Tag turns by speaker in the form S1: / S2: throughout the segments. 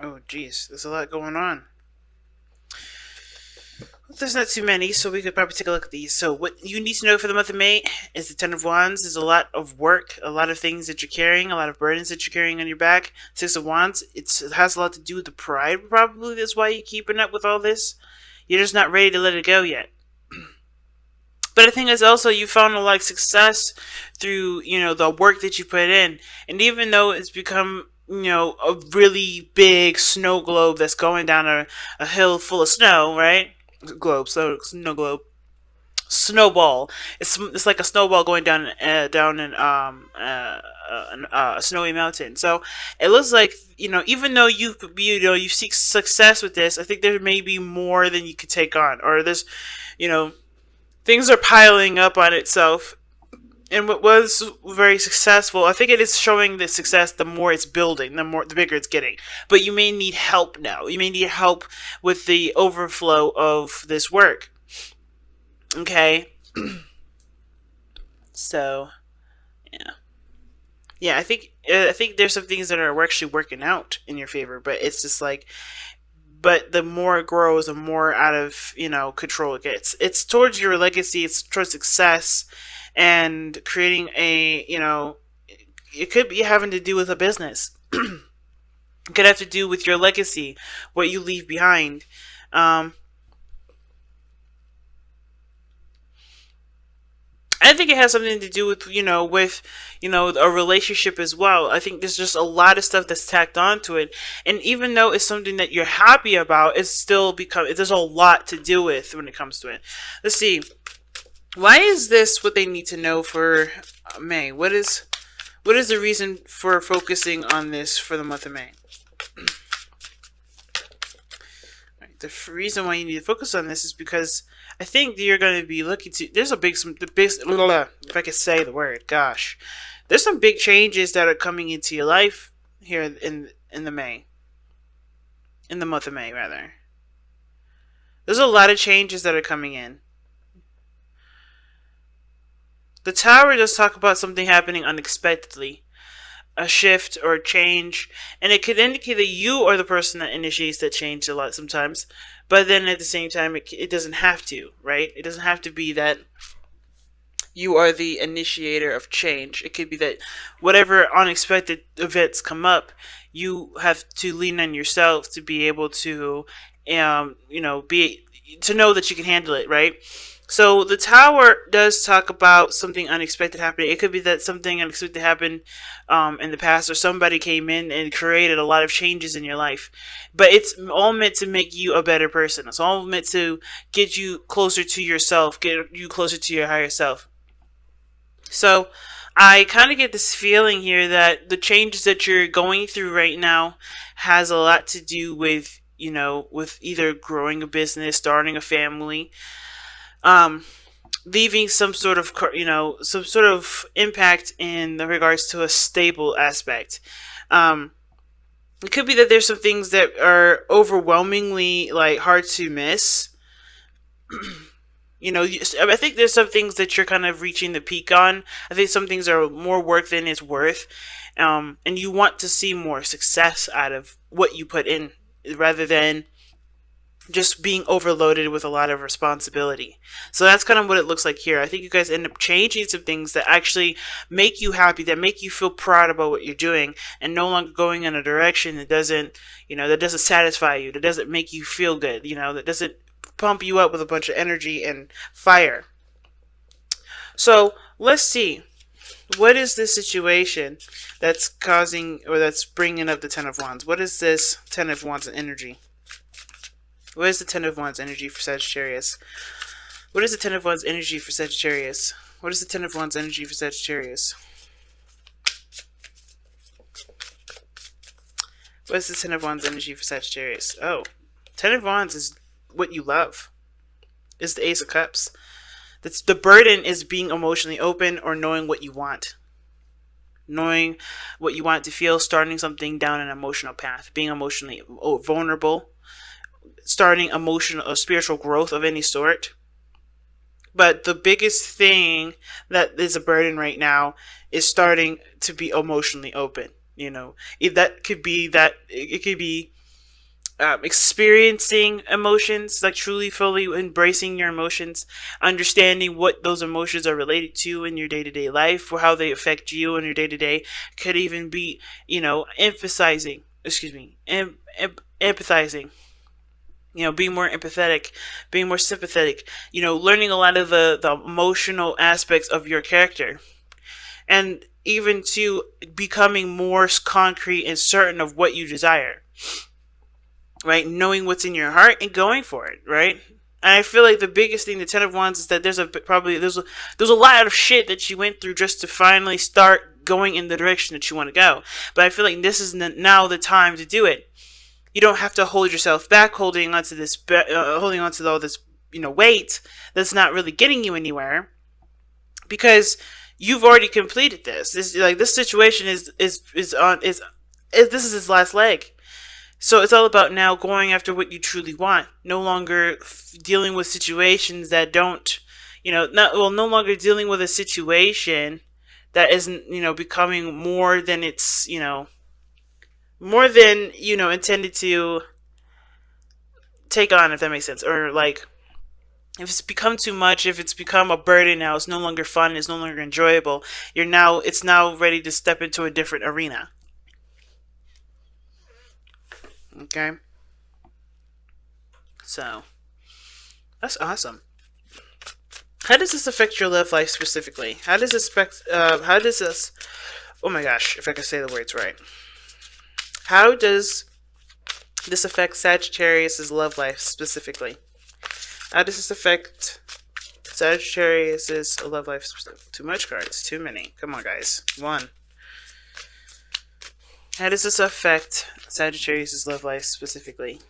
S1: Oh, geez, there's a lot going on. There's not too many, so we could probably take a look at these. So, what you need to know for the month of May is the Ten of Wands is a lot of work, a lot of things that you're carrying, a lot of burdens that you're carrying on your back. Six of Wands, it has a lot to do with the pride, probably. That's why you're keeping up with all this. You're just not ready to let it go yet. But the thing is also you found a lot of success through, the work that you put in. And even though it's become, a really big snow globe that's going down a hill full of snow, right? Globe, so snow globe. Snowball. It's like a snowball going down in a snowy mountain. So it looks like even though you seek success with this, I think there may be more than you could take on, or there's you know things are piling up on itself. And what was very successful, I think it is showing the success. The more it's building, the bigger it's getting. But you may need help now. You may need help with the overflow of this work. Okay, so yeah, yeah. I think there's some things that are actually working out in your favor, but it's just like, but the more it grows, the more out of control it gets. It's towards your legacy. It's towards success and creating it could be having to do with a business. It could have to do with your legacy, what you leave behind. Um, I think it has something to do with a relationship as well. I think there's just a lot of stuff that's tacked onto it, and even though it's something that you're happy about, it's still become there's a lot to deal with when it comes to it. Let's see. Why is this what they need to know for May? What is the reason for focusing on this for the month of May? Right, the reason why you need to focus on this is because I think you're going to be looking to. There's a big, some the big. If I could say the word, gosh, there's some big changes that are coming into your life here in the month of May, rather. There's a lot of changes that are coming in. The Tower does talk about something happening unexpectedly, a shift or a change, and it could indicate that you are the person that initiates that change a lot sometimes. But then at the same time, it doesn't have to, right? It doesn't have to be that you are the initiator of change. It could be that whatever unexpected events come up, you have to lean on yourself to be able to, be to know that you can handle it, right? So the tower does talk about something unexpected happening. It could be that something unexpected happened in the past, or somebody came in and created a lot of changes in your life. But it's all meant to make you a better person. It's all meant to get you closer to yourself, get you closer to your higher self. So I kind of get this feeling here that the changes that you're going through right now has a lot to do with with either growing a business, starting a family, um, leaving some sort of impact in the regards to a stable aspect. Um, it could be that there's some things that are overwhelmingly like hard to miss. I think there's some things that you're kind of reaching the peak on. I think some things are more work than it's worth, and you want to see more success out of what you put in, rather than just being overloaded with a lot of responsibility. So that's kind of what it looks like here. I think you guys end up changing some things that actually make you happy, that make you feel proud about what you're doing, and no longer going in a direction that doesn't satisfy you, that doesn't make you feel good, that doesn't pump you up with a bunch of energy and fire. So let's see. What is this situation that's causing, or that's bringing up the Ten of Wands? What is this Ten of Wands energy? What is the Ten of Wands energy for Sagittarius? What is the Ten of Wands energy for Sagittarius? What is the Ten of Wands energy for Sagittarius? What is the Ten of Wands energy for Sagittarius? Oh, Ten of Wands is what you love. Is the Ace of Cups. The burden is being emotionally open, or knowing what you want. Knowing what you want to feel, starting something down an emotional path, being emotionally vulnerable, starting emotional or spiritual growth of any sort. But the biggest thing that is a burden right now is starting to be emotionally open. If that could be that, it could be experiencing emotions, like truly fully embracing your emotions, understanding what those emotions are related to in your day-to-day life, or how they affect you in your day-to-day. Could even be, emphasizing, excuse me, empathizing, being more empathetic, being more sympathetic, learning a lot of the emotional aspects of your character, and even to becoming more concrete and certain of what you desire, right? Knowing what's in your heart and going for it, right? And I feel like the biggest thing, the Ten of Wands, is that there's a lot of shit that you went through just to finally start going in the direction that you want to go. But I feel like this is now the time to do it. You don't have to hold yourself back, holding onto all this, weight that's not really getting you anywhere, because you've already completed this. This situation this is its last leg. So it's all about now going after what you truly want. No longer dealing with situations that don't, no longer dealing with a situation that isn't, becoming more than it's, more than, intended to take on, if that makes sense. Or like, if it's become too much, if it's become a burden now, it's no longer fun, it's no longer enjoyable. It's now ready to step into a different arena. Okay? So, that's awesome. How does this affect your love life specifically? How does this, oh my gosh, if I can say the words right. How does this affect Sagittarius' love life specifically? How does this affect Sagittarius' love life? Too much cards. Too many. Come on, guys. One. How does this affect Sagittarius' love life specifically?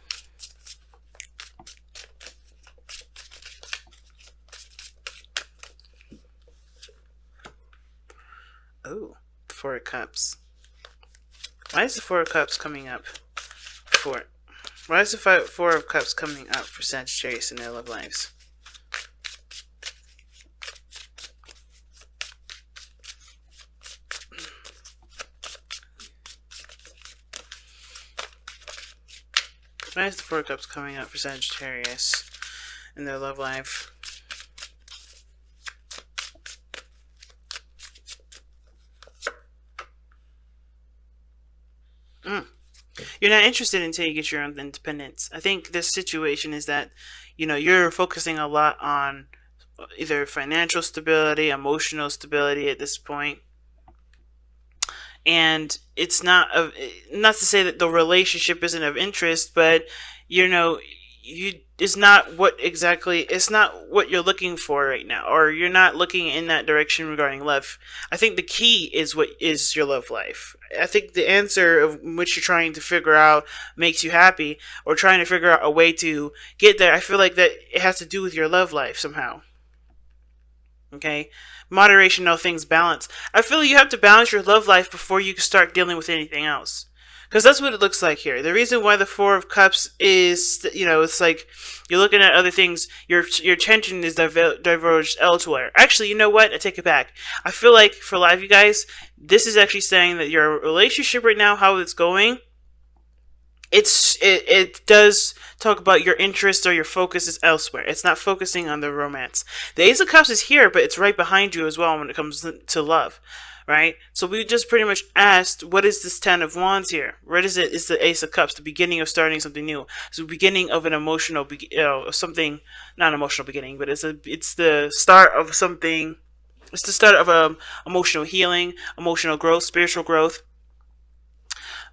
S1: Oh, Four of Cups. Why is the Four of Cups coming up? Why is the Four of Cups coming up for Sagittarius in their love lives? Why is the Four of Cups coming up for Sagittarius in their love life? You're not interested until you get your own independence. I think this situation is that, you're focusing a lot on either financial stability, emotional stability at this point. And it's not to say that the relationship isn't of interest, but it's not what you're looking for right now, or you're not looking in that direction regarding love. I think the key is what is your love life. I think the answer of which you're trying to figure out makes you happy, or trying to figure out a way to get there. I feel like that it has to do with your love life somehow. Okay? Moderation, all things balance. I feel you have to balance your love life before you can start dealing with anything else. Because that's what it looks like here. The reason why the Four of Cups is, it's like you're looking at other things. Your attention is diverged elsewhere. Actually, you know what? I take it back. I feel like for a lot of you guys, this is actually saying that your relationship right now, how it's going, it does talk about your interest or your focus is elsewhere. It's not focusing on the romance. The Ace of Cups is here, but it's right behind you as well when it comes to love. Right? So we just pretty much asked, what is this Ten of Wands here? What is it? It's the Ace of Cups, the beginning of starting something new. It's the beginning of an emotional, something, not an emotional beginning, but it's the start of something. It's the start of emotional healing, emotional growth, spiritual growth.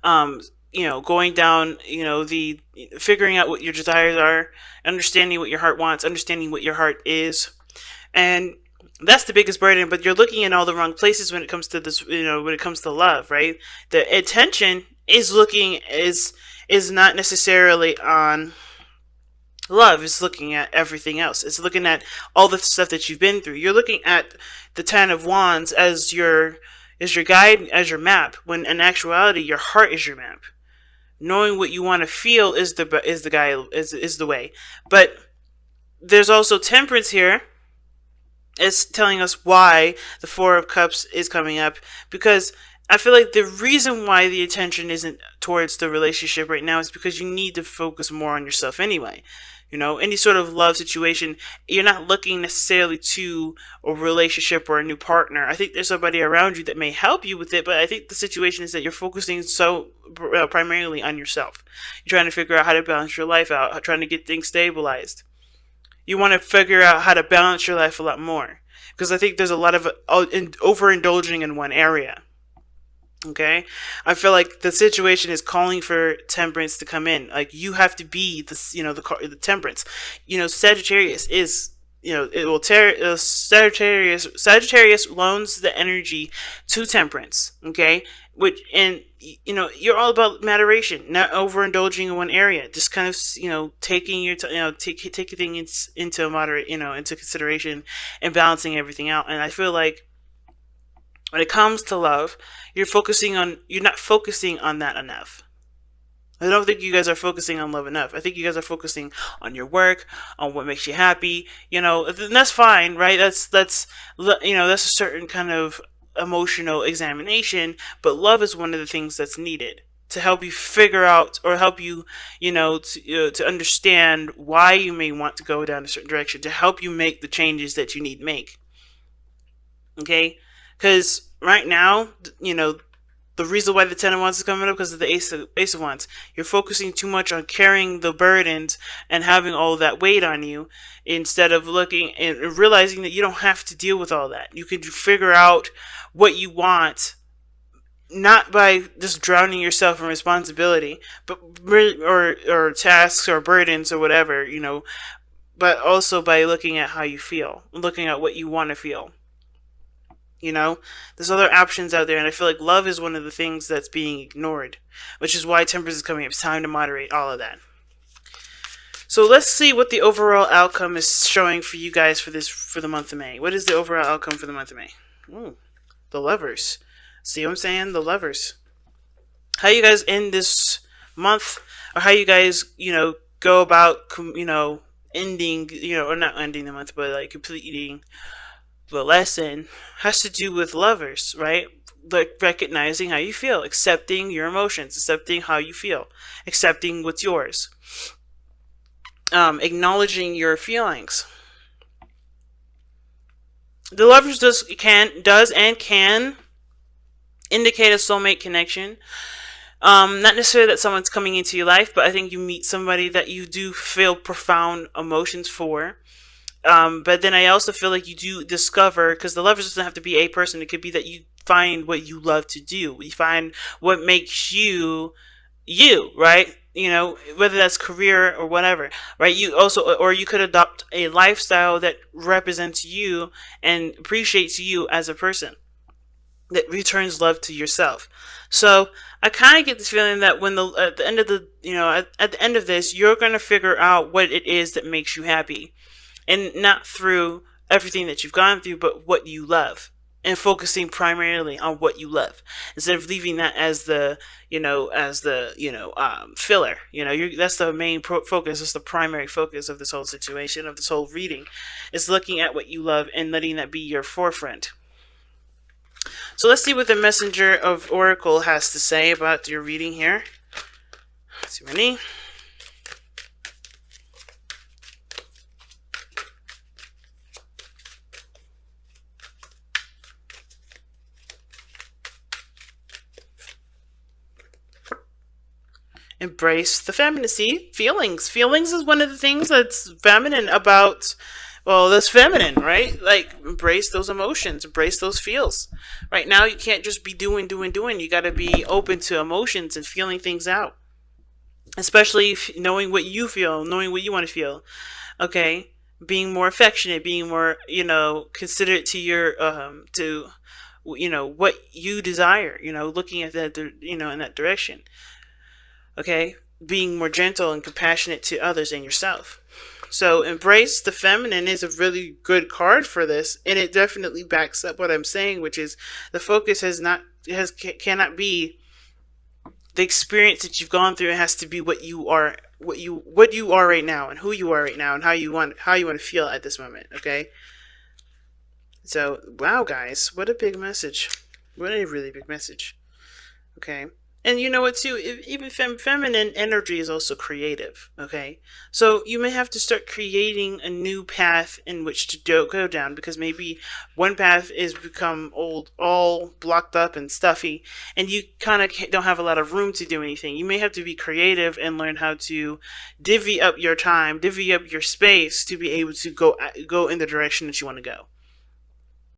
S1: Going down, the figuring out what your desires are, understanding what your heart wants, understanding what your heart is, and that's the biggest burden. But you're looking in all the wrong places when it comes to this, when it comes to love, right? The attention is not necessarily on love. It's looking at everything else. It's looking at all the stuff that you've been through. You're looking at the Ten of Wands as your guide, as your map, when in actuality your heart is your map. Knowing what you want to feel is the way. But there's also Temperance here. It's telling us why the Four of Cups is coming up, because I feel like the reason why the attention isn't towards the relationship right now is because you need to focus more on yourself anyway. You know, any sort of love situation, you're not looking necessarily to a relationship or a new partner. I think there's somebody around you that may help you with it, but I think the situation is that you're focusing so primarily on yourself. You're trying to figure out how to balance your life out, trying to get things stabilized. You want to figure out how to balance your life a lot more, because I think there's a lot of overindulging in one area. Okay, I feel like the situation is calling for temperance to come in. Like, you have to be the, you know, the temperance. You know, Sagittarius is, you know, it will Sagittarius loans the energy to temperance. Okay, which, and you know, you're all about moderation, not overindulging in one area. Just kind of, you know, taking your taking things into moderate, you know, into consideration, and balancing everything out. And I feel like when it comes to love, you're not focusing on that enough. I don't think you guys are focusing on love enough. I think you guys are focusing on your work, on what makes you happy. You know, and that's fine, right? That's you know, that's a certain kind of emotional examination. But love is one of the things that's needed to help you figure out, or help you, you know, to understand why you may want to go down a certain direction, to help you make the changes that you need to make. Okay, because right now, you know, the reason why the Ten of Wands is coming up, because of the Ace of Wands. You're focusing too much on carrying the burdens and having all of that weight on you, instead of looking and realizing that you don't have to deal with all that. You can figure out what you want, not by just drowning yourself in responsibility, but or tasks or burdens or whatever, you know, but also by looking at how you feel, looking at what you want to feel. You know, there's other options out there, and I feel like love is one of the things that's being ignored, which is why temperance is coming up. It's time to moderate all of that. So let's see what the overall outcome is showing for you guys for the month of May. What is the overall outcome for the month of May? Ooh, the Lovers. See what I'm saying? The Lovers. How you guys end this month, or how you guys, you know, go about, you know, ending, you know, or not ending the month, but like completing the lesson, has to do with lovers, right? Like recognizing how you feel, accepting your emotions, accepting how you feel, accepting what's yours, acknowledging your feelings. The Lovers does and can indicate a soulmate connection. Not necessarily that someone's coming into your life, but I think you meet somebody that you do feel profound emotions for. But then I also feel like you do discover, because the Lovers doesn't have to be a person. It could be that you find what you love to do. You find what makes you, right? You know, whether that's career or whatever, right? You also, or you could adopt a lifestyle that represents you and appreciates you as a person, that returns love to yourself. So I kind of get this feeling that when at the end of the, you know, at the end of this, you're going to figure out what it is that makes you happy. And not through everything that you've gone through, but what you love, and focusing primarily on what you love, instead of leaving that as the, you know, filler. You know, that's the main focus. It's the primary focus of this whole situation, of this whole reading, is looking at what you love and letting that be your forefront. So let's see what the Messenger of Oracle has to say about your reading here. Let's see, Renee. Embrace the femininity. Feelings is one of the things that's feminine about, well, that's feminine, right? Like, embrace those emotions, embrace those feels. Right now, you can't just be doing. You got to be open to emotions and feeling things out, especially knowing what you feel, knowing what you want to feel. Okay, being more affectionate, being more, you know, considerate to your you know, what you desire. You know, looking at that, you know, in that direction. Okay, being more gentle and compassionate to others and yourself. So embrace the feminine is a really good card for this, and it definitely backs up what I'm saying, which is the focus cannot be the experience that you've gone through. It has to be what you are right now, and who you are right now, and how you want to feel at this moment. Okay. So wow, guys, what a big message! What a really big message. Okay. And you know what, too? Even feminine energy is also creative. Okay. So you may have to start creating a new path in which to go down, because maybe one path is become old, all blocked up and stuffy, and you kind of don't have a lot of room to do anything. You may have to be creative and learn how to divvy up your time, divvy up your space to be able to go in the direction that you want to go.